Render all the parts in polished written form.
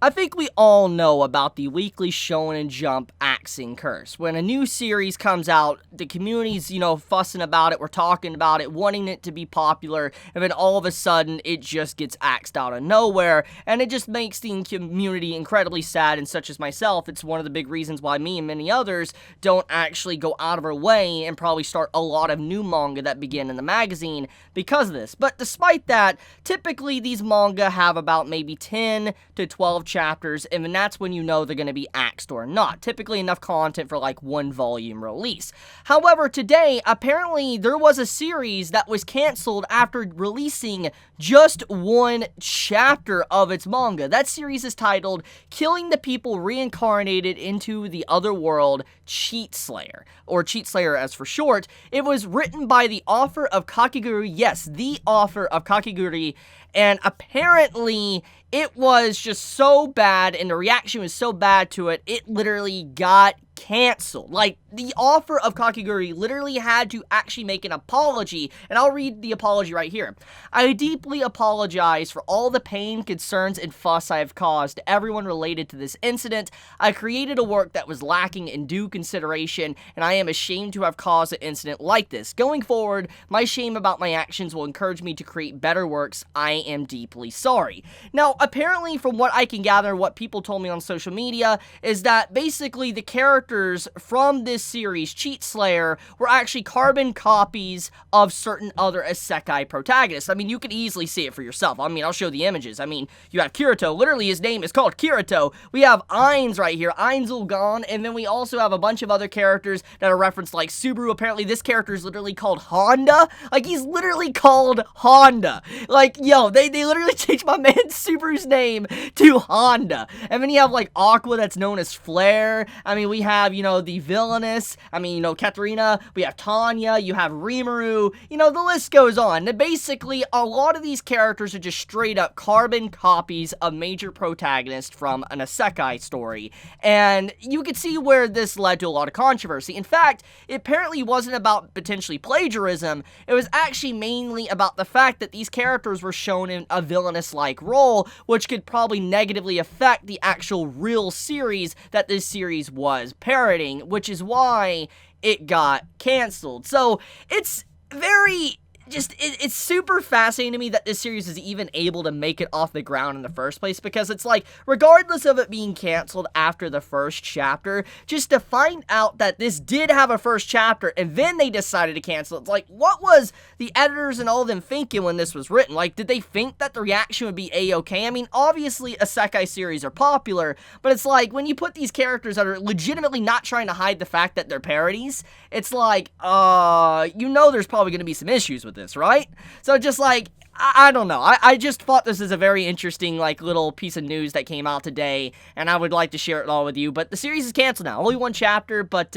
I think we all know about the Weekly Shonen Jump axing curse. When a new series comes out, the community's, fussing about it, we're talking about it, wanting it to be popular, and then all of a sudden, it just gets axed out of nowhere, and it just makes the community incredibly sad, and such as myself, it's one of the big reasons why me and many others don't actually go out of our way and probably start a lot of new manga that begin in the magazine because of this. But despite that, typically these manga have about maybe 10 to 12 chapters, and then that's when you know they're going to be axed or not. Typically enough content for like one volume release. However, today, apparently there was a series that was canceled after releasing just one chapter of its manga. That series is titled Killing the People Reincarnated into the Other World, Cheat Slayer, or Cheat Slayer as for short. It was written by the author of Kakegurui, yes, the author of Kakegurui, and apparently it was just so bad, and the reaction was so bad to it, it literally got canceled. Like, the author of Kakegurui literally had to actually make an apology, and I'll read the apology right here. I deeply apologize for all the pain, concerns, and fuss I have caused to everyone related to this incident. I created a work that was lacking in due consideration, and I am ashamed to have caused an incident like this. Going forward, my shame about my actions will encourage me to create better works. I am deeply sorry. Now, apparently, from what I can gather, what people told me on social media, is that basically the characters from this series, Cheat Slayer, were actually carbon copies of certain other Isekai protagonists. I mean, you could easily see it for yourself. I mean, I'll show the images. I mean, you have Kirito. Literally, his name is called Kirito. We have Ainz right here, Ainz Ulgan, and then we also have a bunch of other characters that are referenced, like Subaru. Apparently, this character is literally called Honda. Like, he's literally called Honda. Like, yo, they literally changed my man Subaru's name to Honda. And then you have, like, Aqua that's known as Flare. I mean, we have, the villainous. I mean, Katarina. We have Tanya. You have Rimuru. The list goes on. And basically, a lot of these characters are just straight up carbon copies of major protagonists from an Isekai story. And you could see where this led to a lot of controversy. In fact, it apparently wasn't about potentially plagiarism. It was actually mainly about the fact that these characters were shown in a villainous-like role, which could probably negatively affect the actual real series that this series was parodying, which is why it got canceled. So, it's very... it's super fascinating to me that this series is even able to make it off the ground in the first place, because it's like, regardless of it being canceled after the first chapter, just to find out that this did have a first chapter and then they decided to cancel it, it's like, what was the editors and all of them thinking when this was written? Like, did they think that the reaction would be a-okay? I mean, obviously Isekai series are popular, but it's like, when you put these characters that are legitimately not trying to hide the fact that they're parodies, it's like, there's probably going to be some issues with this, right? So just like, I don't know. I just thought this is a very interesting, like, little piece of news that came out today, and I would like to share it all with you. But the series is canceled now. Only one chapter, but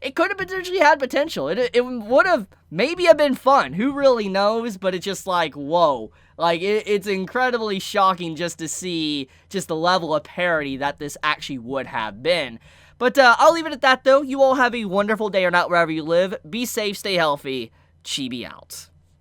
it could have potentially had potential. It would have maybe have been fun. Who really knows? But it's just like, whoa. Like, it's incredibly shocking just to see just the level of parody that this actually would have been. But I'll leave it at that, though. You all have a wonderful day or night wherever you live. Be safe, stay healthy. Chibi out.